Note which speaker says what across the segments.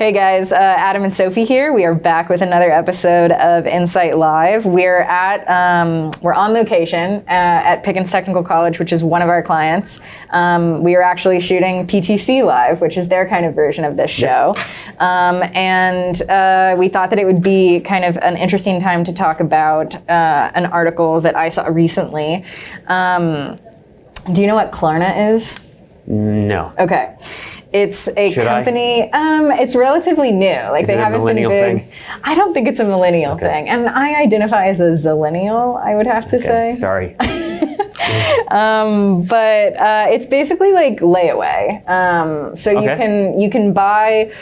Speaker 1: Hey guys, Adam and Sophie here. We are back with another episode of Encite Live. We're on location at Pickens Technical College, which is one of our clients. We are actually shooting PTC Live, which is their kind of version of this show. And we thought that it would be kind of an interesting time to talk about an article that I saw recently. Do you know what Klarna is?
Speaker 2: No.
Speaker 1: Okay. It's a company. It's relatively new. Like, they haven't been big. Thing? I don't think it's a millennial thing, and I identify as a zillennial, I would have to say.
Speaker 2: Sorry.
Speaker 1: But it's basically like layaway. So you can buy.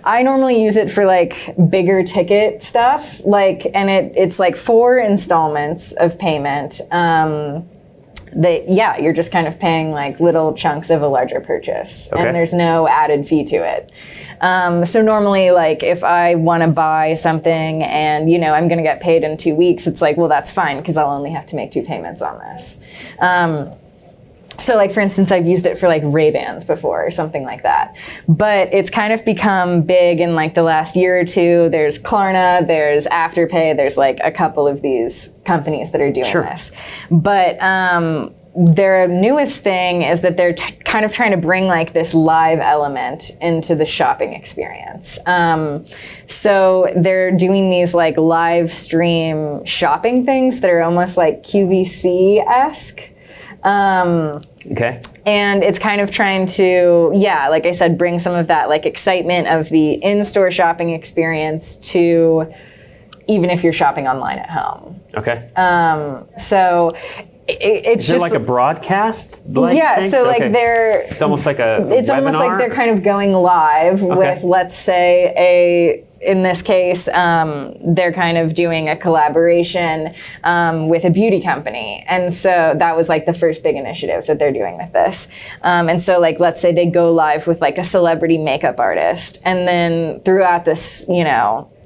Speaker 1: I normally use it for like bigger ticket stuff, and it's like 4 installments of payment. You're just kind of paying like little chunks of a larger purchase, and there's no added fee to it. So normally, like, if I want to buy something and, I'm going to get paid in 2 weeks, it's like, well, that's fine because I'll only have to make 2 payments on this. So, like, for instance, I've used it for like Ray-Bans before or something like that. But it's kind of become big in like the last year or two. There's Klarna, there's Afterpay, there's like a couple of these companies that are doing this. But their newest thing is that they're kind of trying to bring like this live element into the shopping experience. So they're doing these like live stream shopping things that are almost like QVC-esque. And it's kind of trying to, like I said, bring some of that like excitement of the in-store shopping experience to even if you're shopping online at home. So it's just
Speaker 2: like a broadcast?
Speaker 1: Thing? So like
Speaker 2: it's almost like a
Speaker 1: It's
Speaker 2: webinar?
Speaker 1: almost like they're kind of going live with, let's say, in this case, they're kind of doing a collaboration with a beauty company. And so that was like the first big initiative that they're doing with this. And so like, let's say they go live with like a celebrity makeup artist. And then throughout this,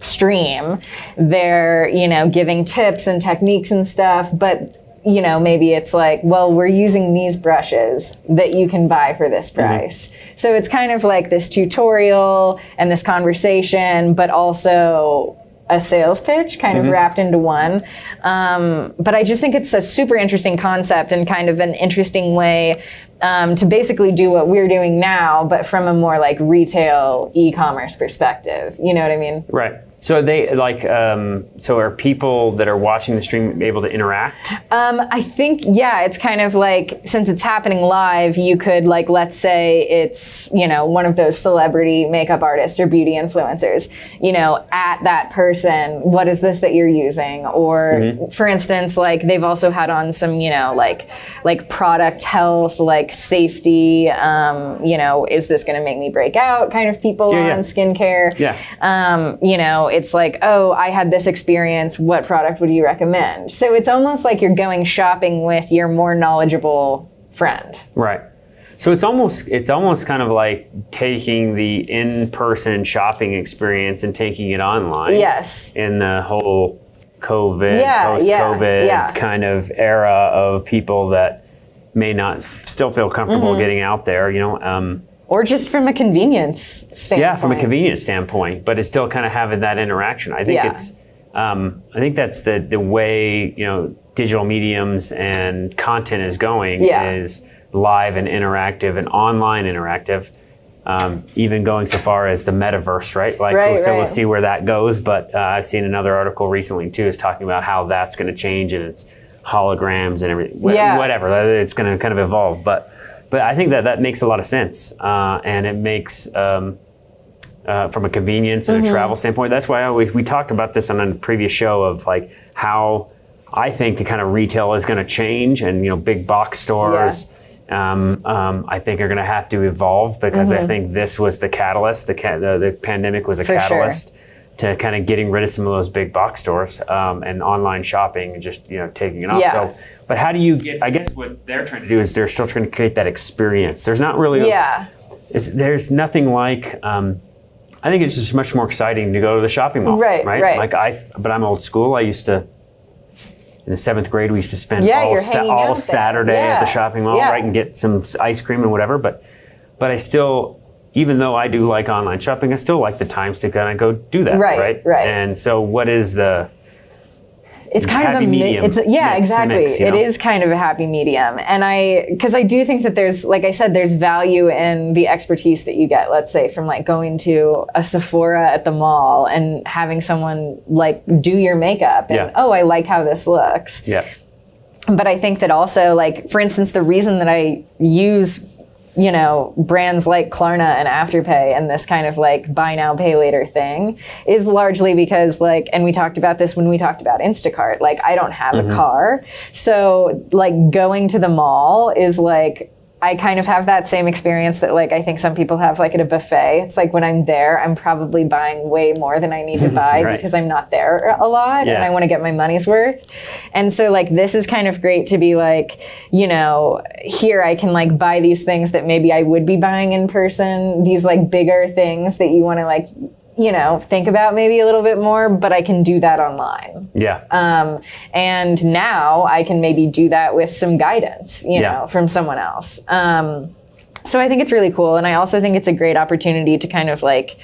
Speaker 1: stream, they're, giving tips and techniques and stuff. But maybe it's like, well, we're using these brushes that you can buy for this price. So it's kind of like this tutorial and this conversation, but also a sales pitch kind of wrapped into one. But I just think it's a super interesting concept and kind of an interesting way to basically do what we're doing now, but from a more like retail e-commerce perspective. You know what I mean?
Speaker 2: Right. So are they like, so are people that are watching the stream able to interact?
Speaker 1: I think, it's kind of like, since it's happening live, you could like, let's say it's, one of those celebrity makeup artists or beauty influencers, at that person, what is this that you're using? Or for instance, like they've also had on some, like product health, like safety, is this going to make me break out kind of people on skincare? It's like, oh, I had this experience. What product would you recommend? So it's almost like you're going shopping with your more knowledgeable friend.
Speaker 2: Right. So it's almost kind of like taking the in-person shopping experience and taking it online.
Speaker 1: Yes.
Speaker 2: In the whole COVID, post-COVID kind of era of people that may not still feel comfortable getting out there,
Speaker 1: or just from a convenience standpoint.
Speaker 2: Yeah, from a convenience standpoint, but it's still kind of having that interaction. I think it's, I think that's the way, digital mediums and content is going is live and interactive and online interactive, even going so far as the metaverse, right? We'll see where that goes. But I've seen another article recently too, is talking about how that's going to change and it's holograms and everything, whatever, it's going to kind of evolve. But I think that makes a lot of sense, and it makes, from a convenience and a travel standpoint, that's why we talked about this on a previous show of like how I think the kind of retail is going to change, and big box stores, I think are going to have to evolve because I think this was the catalyst. The pandemic was a catalyst to kind of getting rid of some of those big box stores, and online shopping and just taking it off. So, but how do you get? I guess what they're trying to do is they're still trying to create that experience. There's not really there's nothing like. I think it's just much more exciting to go to the shopping mall, right? But I'm old school. I used to. In the 7th grade, we used to spend all Saturday at the shopping mall, right, and get some ice cream and whatever. But I still even though I do like online shopping, I still like the times to kind of go do that.
Speaker 1: Right.
Speaker 2: And so what is the
Speaker 1: it's kind of a
Speaker 2: medium?
Speaker 1: Exactly.
Speaker 2: Mix,
Speaker 1: It is kind of a happy medium. And because I do think that there's, like I said, there's value in the expertise that you get, let's say, from like going to a Sephora at the mall and having someone like do your makeup and, oh, I like how this looks.
Speaker 2: Yeah.
Speaker 1: But I think that also, like, for instance, the reason that I use, you know, brands like Klarna and Afterpay and this kind of like buy now, pay later thing is largely because, like, and we talked about this when we talked about Instacart, like I don't have a car. So like going to the mall is like, I kind of have that same experience that like I think some people have like at a buffet. It's like when I'm there, I'm probably buying way more than I need to buy because I'm not there a lot and I want to get my money's worth. And so like this is kind of great to be like, you know, here I can like buy these things that maybe I would be buying in person, these like bigger things that you want to like, you know, think about maybe a little bit more, but I can do that online.
Speaker 2: Yeah.
Speaker 1: And now I can maybe do that with some guidance, you know, from someone else. So I think it's really cool. And I also think it's a great opportunity to kind of like,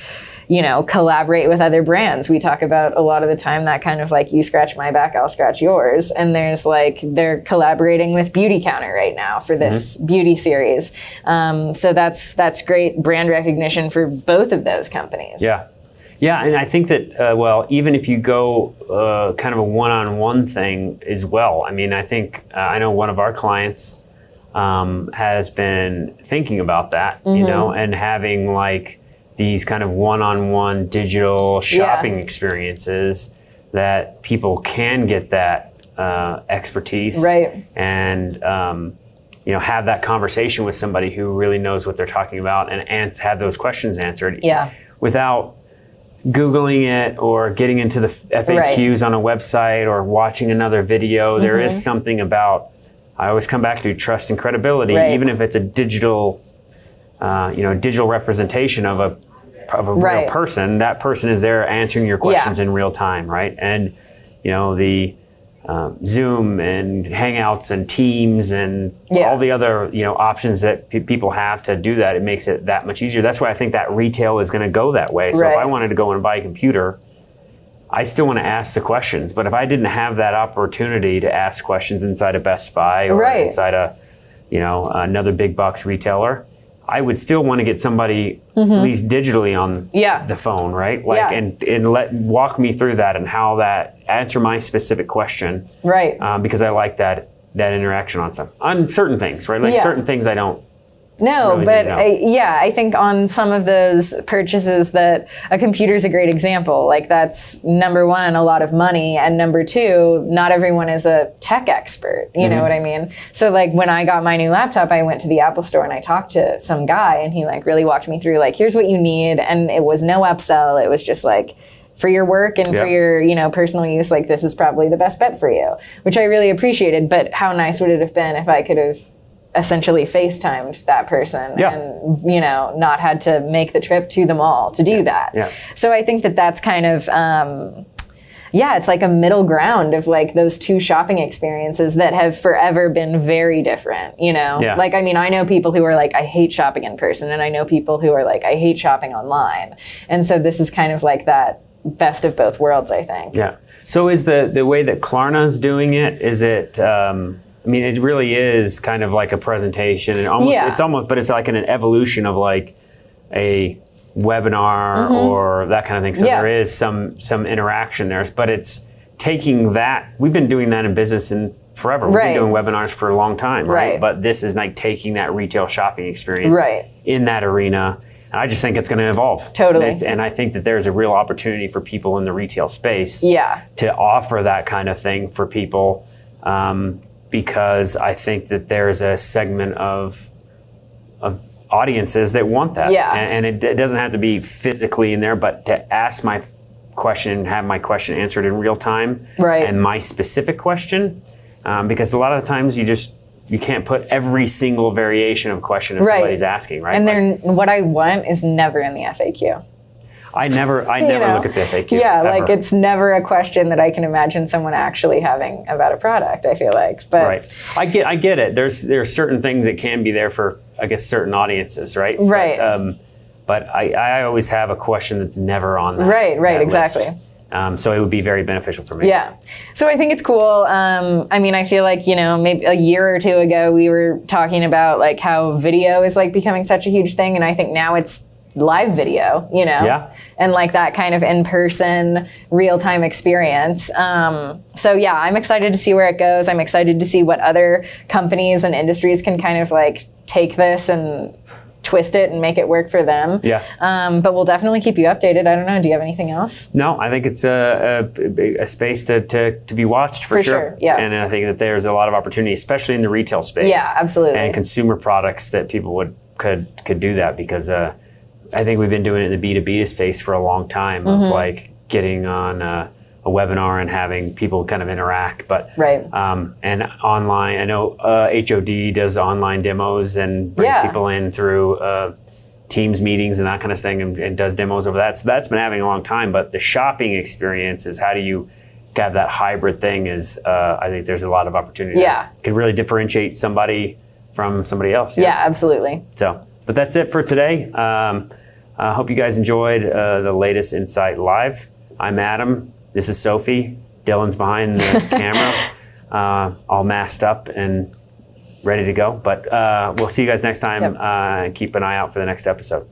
Speaker 1: you know, collaborate with other brands. We talk about a lot of the time that kind of like, you scratch my back, I'll scratch yours. And there's like, they're collaborating with Beauty Counter right now for this beauty series. So that's great brand recognition for both of those companies.
Speaker 2: Yeah. Yeah, and I think that, well, even if you go kind of a one-on-one thing as well, I mean, I think, I know one of our clients has been thinking about that, you know, and having like these kind of one-on-one digital shopping experiences that people can get that expertise and, you know, have that conversation with somebody who really knows what they're talking about and have those questions answered without Googling it or getting into the FAQs on a website or watching another video. There is something about, I always come back to trust and credibility, even if it's a digital, you know, digital representation of a real person. That person is there answering your questions in real time, right? And, you know, the Zoom and Hangouts and Teams and all the other, you know, options that people have to do that, it makes it that much easier. That's why I think that retail is going to go that way. So if I wanted to go and buy a computer, I still want to ask the questions. But if I didn't have that opportunity to ask questions inside a Best Buy or inside a, you know, another big box retailer, I would still want to get somebody at least digitally on the phone, right? Like, and walk me through that and how that answer my specific question, because I like that interaction on certain things, right? Like certain things I don't.
Speaker 1: No,
Speaker 2: really
Speaker 1: but I think on some of those purchases that a computer is a great example. Like that's number one, a lot of money. And number two, not everyone is a tech expert. You know what I mean? So like when I got my new laptop, I went to the Apple store and I talked to some guy and he like really walked me through like, here's what you need. And it was no upsell. It was just like, for your work and for your, you know, personal use, like this is probably the best bet for you, which I really appreciated. But how nice would it have been if I could have essentially FaceTimed that person and, you know, not had to make the trip to the mall to do that. So I think that that's kind of, it's like a middle ground of like those two shopping experiences that have forever been very different, you know? Like, I mean, I know people who are like, I hate shopping in person, and I know people who are like, I hate shopping online. And so this is kind of like that best of both worlds, I think.
Speaker 2: Yeah. So is the way that Klarna's doing it, is it, I mean, it really is kind of like a presentation, and almost, but it's like an evolution of like a webinar or that kind of thing. So there is some interaction there, but it's taking that. We've been doing that in business forever. We've been doing webinars for a long time, right? But this is like taking that retail shopping experience in that arena. And I just think it's going to evolve.
Speaker 1: Totally.
Speaker 2: And I think that there's a real opportunity for people in the retail space to offer that kind of thing for people. Because I think that there's a segment of audiences that want that. And it doesn't have to be physically in there, but to ask my question and have my question answered in real time. And my specific question, because a lot of the times you can't put every single variation of question that somebody's asking, right?
Speaker 1: And what I want is never in the FAQ.
Speaker 2: I never look at the FAQ.
Speaker 1: Like it's never a question that I can imagine someone actually having about a product, I feel like. But
Speaker 2: I get it. There's certain things that can be there for, I guess, certain audiences, right? but I always have a question that's never on that.
Speaker 1: Right, exactly.
Speaker 2: List. So it would be very beneficial for me.
Speaker 1: Yeah. So I think it's cool. I mean, I feel like, maybe a year or two ago, we were talking about like how video is like becoming such a huge thing. And I think now it's live video,
Speaker 2: Yeah.
Speaker 1: and like that kind of in-person real-time experience. So yeah, I'm excited to see where it goes. I'm excited to see what other companies and industries can kind of like take this and twist it and make it work for them.
Speaker 2: Yeah.
Speaker 1: But we'll definitely keep you updated. I don't know. Do you have anything else?
Speaker 2: No, I think it's a space to be watched for sure.
Speaker 1: Yeah.
Speaker 2: And I think that there's a lot of opportunity, especially in the retail space.
Speaker 1: Yeah, absolutely.
Speaker 2: And consumer products that people could do that, because I think we've been doing it in the B2B space for a long time, of like getting on a webinar and having people kind of interact. But
Speaker 1: right.
Speaker 2: And online, I know HOD does online demos and brings people in through Teams meetings and that kind of thing, and does demos over that. So that's been happening a long time. But the shopping experience is, how do you have that hybrid thing? Is I think there's a lot of opportunity.
Speaker 1: Yeah.
Speaker 2: Could really differentiate somebody from somebody else.
Speaker 1: Yeah, absolutely.
Speaker 2: So, but that's it for today. I hope you guys enjoyed the latest Encite Live. I'm Adam. This is Sophie. Dylan's behind the camera, all masked up and ready to go. But we'll see you guys next time. Keep an eye out for the next episode.